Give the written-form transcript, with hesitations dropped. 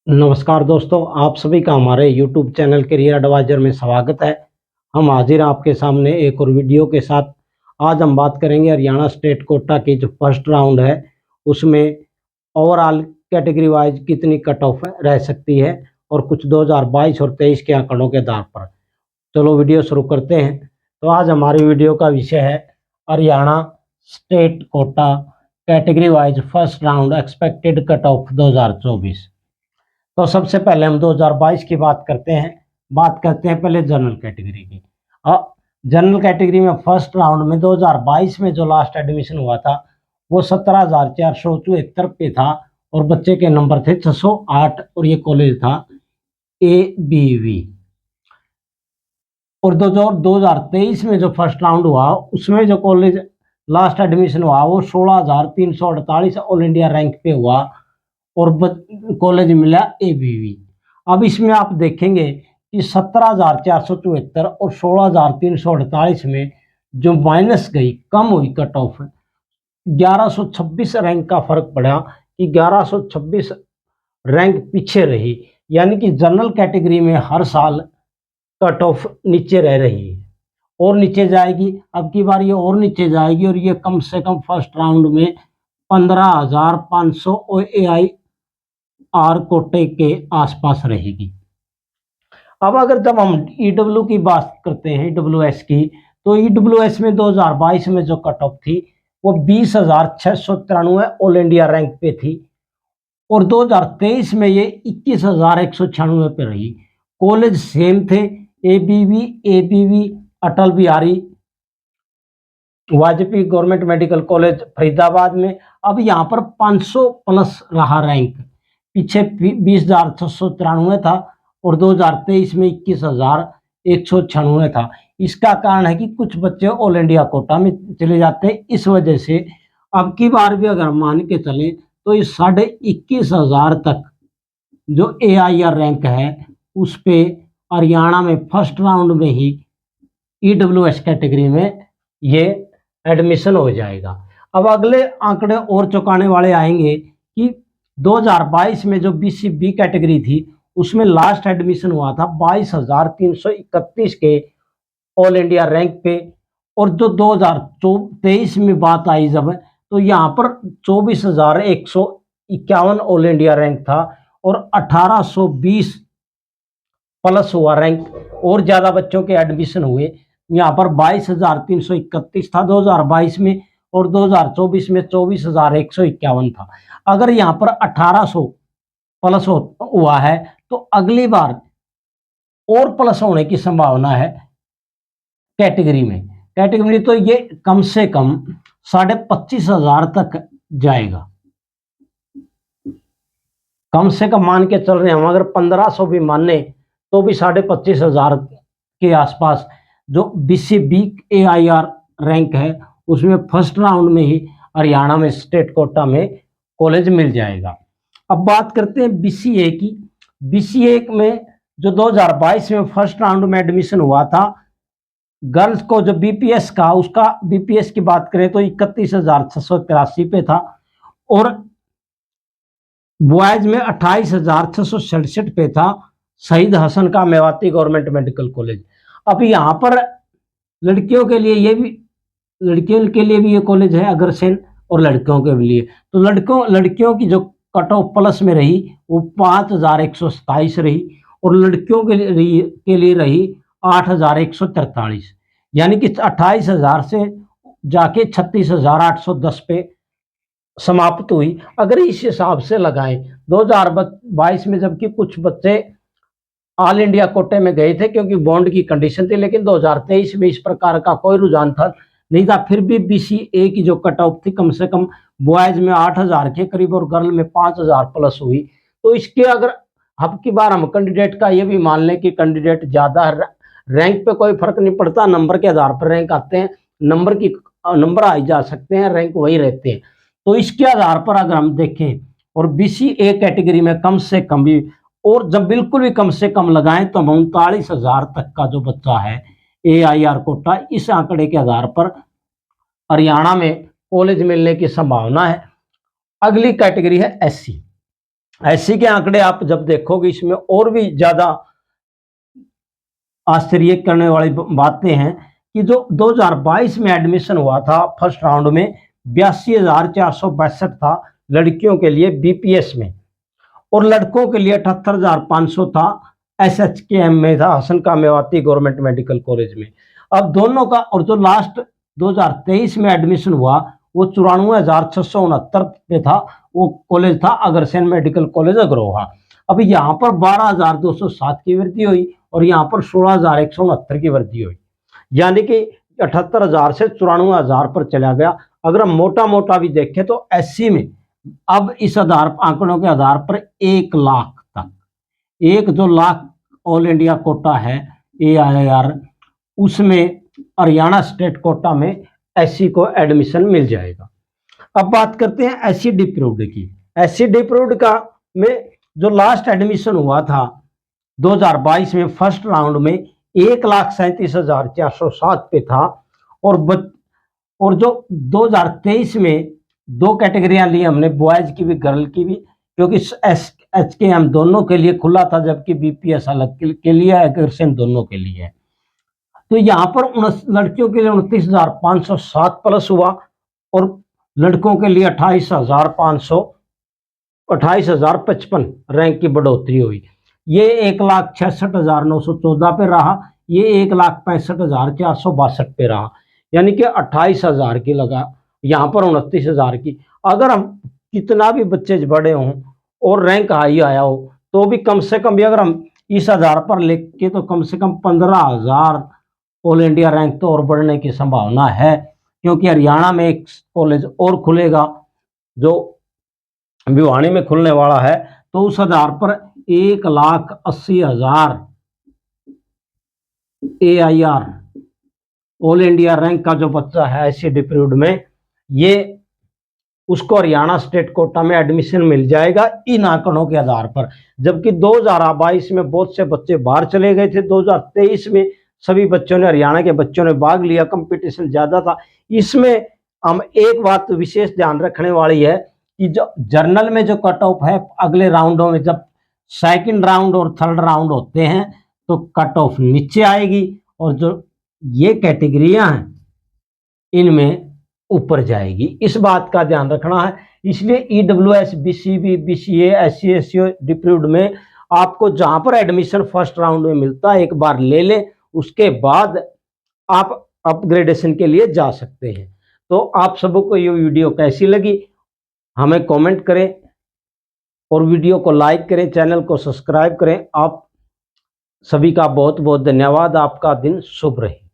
नमस्कार दोस्तों, आप सभी का हमारे YouTube चैनल करियर एडवाइजर में स्वागत है। हम हाजिर हैं आपके सामने एक और वीडियो के साथ। आज हम बात करेंगे हरियाणा स्टेट कोटा की जो फर्स्ट राउंड है उसमें ओवरऑल कैटेगरी वाइज कितनी कट ऑफ रह सकती है और कुछ 2022 और 23 के आंकड़ों के आधार पर। चलो वीडियो शुरू करते हैं। तो आज हमारी वीडियो का विषय है Haryana state quota category wise first round expected cut off 2024। तो सबसे पहले हम 2022 की बात करते हैं। बात करते हैं पहले जनरल कैटेगरी की। जनरल कैटेगरी में फर्स्ट राउंड में 2022 में जो लास्ट एडमिशन हुआ था वो 17,474 पे था और बच्चे के नंबर थे 608 और ये कॉलेज था ABV। और 2023 में जो फर्स्ट राउंड हुआ उसमें जो कॉलेज लास्ट एडमिशन हुआ वो 16,348 ऑल इंडिया रैंक पे हुआ और कॉलेज मिला ABV। अब इसमें आप देखेंगे कि 17,474 और 16,348 में जो माइनस गई, कम हुई कट ऑफ, 1126 रैंक का फर्क पड़ा कि 1126 रैंक पीछे रही। यानी कि जनरल कैटेगरी में हर साल कट ऑफ नीचे रह रही है और नीचे जाएगी। अब की बार ये और नीचे जाएगी और ये कम से कम फर्स्ट राउंड में 15,500 OAR कोटे के आसपास रहेगी। अब अगर जब हम EW की बात करते हैं, EWS की, तो EWS में 2022 में जो कट ऑफ थी वो 20,693 ऑल इंडिया रैंक पे थी और 2023 में ये 21,196 पे रही। कॉलेज सेम थे, ABV, Atal Bihari Vajpayee government medical college Faridabad में। अब यहाँ पर 500 प्लस रहा रैंक, पीछे 20,693 था और 2023 में 21,196 था। इसका कारण है कि कुछ बच्चे ऑल इंडिया कोटा में चले जाते हैं। इस वजह से अब की बार भी अगर मान के चले तो इस 21,500 तक जो AIR रैंक है उस पे हरियाणा में फर्स्ट राउंड में ही EWS कैटेगरी में ये एडमिशन हो जाएगा। अब अगले आंकड़े और चौंकाने वाले आएंगे कि 2022 में जो BCB कैटेगरी थी उसमें लास्ट एडमिशन हुआ था 22,331 के ऑल इंडिया रैंक पे और जो 2023 में बात आई जब, तो यहाँ पर 24,151 ऑल इंडिया रैंक था और 1,820 प्लस हुआ रैंक और ज्यादा बच्चों के एडमिशन हुए। यहाँ पर 22,331 था 2022 में और 2024 में 24,151 था। अगर यहाँ पर 1,800 प्लस हुआ है तो अगली बार और प्लस होने की संभावना है कैटेगरी में तो ये कम से कम 25,500 तक जाएगा। कम से कम मान के चल रहे हैं हम, अगर 1,500 भी माने तो भी 25,500 के आसपास जो BCB AIR रैंक है उसमें फर्स्ट राउंड में ही हरियाणा में स्टेट कोटा में कॉलेज मिल जाएगा। अब बात करते हैं BCA की। BCA में जो 2022 में फर्स्ट राउंड में एडमिशन हुआ था गर्ल्स को, जो BPS का, उसका BPS की बात करें तो 31,683 पे था और बॉयज में 28,667 पे था, शहीद हसन का मेवाती गवर्नमेंट मेडिकल कॉलेज। अब यहाँ पर लड़कियों के लिए ये कॉलेज है अग्रसेन और लड़कियों के लिए तो लड़कियों की जो कट ऑफ प्लस में रही वो 5,127 रही और लड़कियों के लिए रही 8,143। यानी कि 28,000 से जाके 36,810 पे समाप्त हुई। अगर इस हिसाब से लगाएं 2022 में, जबकि कुछ बच्चे ऑल इंडिया कोटे में गए थे क्योंकि बॉन्ड की कंडीशन थी, लेकिन 2023 में इस प्रकार का कोई रुझान था नहीं था। फिर भी BCA की जो कट ऑफ थी कम से कम बॉयज में 8,000 के करीब और गर्ल में 5,000 प्लस हुई। तो इसके अगर अब की बार हम कैंडिडेट का ये भी मान लें कि कैंडिडेट ज्यादा, रैंक पे कोई फर्क नहीं पड़ता, नंबर के आधार पर रैंक आते हैं, नंबर आ जा सकते हैं, रैंक वही रहते हैं। तो इसके आधार पर अगर हम देखें और BCA कैटेगरी में कम से कम भी, और जब बिल्कुल भी कम से कम लगाएं तो 39,000 तक का जो बच्चा है AIR कोटा, इस आंकड़े के आधार पर हरियाणा में कॉलेज मिलने की संभावना है। अगली कैटेगरी है SC। एससी के आंकड़े आप जब देखोगे इसमें और भी ज्यादा आश्चर्य करने वाली बातें हैं कि जो 2022 में एडमिशन हुआ था फर्स्ट राउंड में 82,462 था लड़कियों के लिए बीपीएस में, और लड़कों के लिए 78,500 था एसएचकेएम में था, हसन का मेवाती गवर्नमेंट मेडिकल कॉलेज में। अब दोनों का, और जो लास्ट 2023 में एडमिशन हुआ वो 94,669 पे था, वो कॉलेज था अग्रसेन मेडिकल कॉलेज अग्रोहा। अब यहाँ पर 12,207 की वृद्धि हुई और यहाँ पर 16,169 की वृद्धि हुई, यानी कि 78,000 से 94,000 पर चला गया। अगर हम मोटा मोटा भी देखें तो एससी में अब इस आधार आंकड़ों के आधार पर 1 लाख तक, 1-2 लाख ऑल इंडिया कोटा है AIR, उसमें हरियाणा स्टेट कोटा में एससी को एडमिशन मिल जाएगा। अब बात करते हैं एससी डिप्रूव्ड की। एससी डिप्रूव्ड का में जो लास्ट एडमिशन हुआ था 2022 में फर्स्ट राउंड में 1,37,407 पे था, और जो 2023 में 2 कैटेगरियां ली हमने, बॉयज की भी गर्ल की भी, क्योंकि एचकेएम दोनों के लिए खुला था जबकि बीपीएस अलग के लिए, अग्रसेन दोनों के लिए है। तो यहाँ पर लड़कियों के लिए 29,507 प्लस हुआ और लड़कों के लिए 28,055 रैंक की बढ़ोतरी हुई। ये 1,66,914 पे रहा, ये 1,65,462 पे रहा, यानी कि 28,000 की लगा, यहाँ पर 29,000 की। अगर हम कितना भी बच्चे बड़े हों और रैंक हाई आया हो तो भी कम से कम भी अगर हम इस आधार पर लिख के तो कम से कम 15,000 ऑल इंडिया रैंक तो और बढ़ने की संभावना है, क्योंकि हरियाणा में एक कॉलेज और खुलेगा जो भिवानी में खुलने वाला है, तो उस आधार पर 1,80,000 AIR ऑल इंडिया रैंक का जो बच्चा है एससी डिप्रूव्ड में, ये उसको हरियाणा स्टेट कोटा में एडमिशन मिल जाएगा इन आंकड़ों के आधार पर। जबकि 2022 में बहुत से बच्चे बाहर चले गए थे, 2023 में सभी बच्चों ने, हरियाणा के बच्चों ने भाग लिया, कंपटीशन ज्यादा था। इसमें हम एक बात विशेष ध्यान रखने वाली है कि जो जर्नल में जो कट ऑफ है अगले राउंडों में, जब सेकंड राउंड और थर्ड राउंड होते हैं तो कट ऑफ नीचे आएगी, और जो ये कैटेगरियां हैं इनमें ऊपर जाएगी। इस बात का ध्यान रखना है। इसलिए EWS, BCB, BCA, SC, SC डिप्रूव्ड में आपको जहां पर एडमिशन फर्स्ट राउंड में मिलता है एक बार ले लें, उसके बाद आप अपग्रेडेशन के लिए जा सकते हैं। तो आप सबको ये वीडियो कैसी लगी हमें कमेंट करें और वीडियो को लाइक करें, चैनल को सब्सक्राइब करें। आप सभी का बहुत बहुत धन्यवाद। आपका दिन शुभ रहे।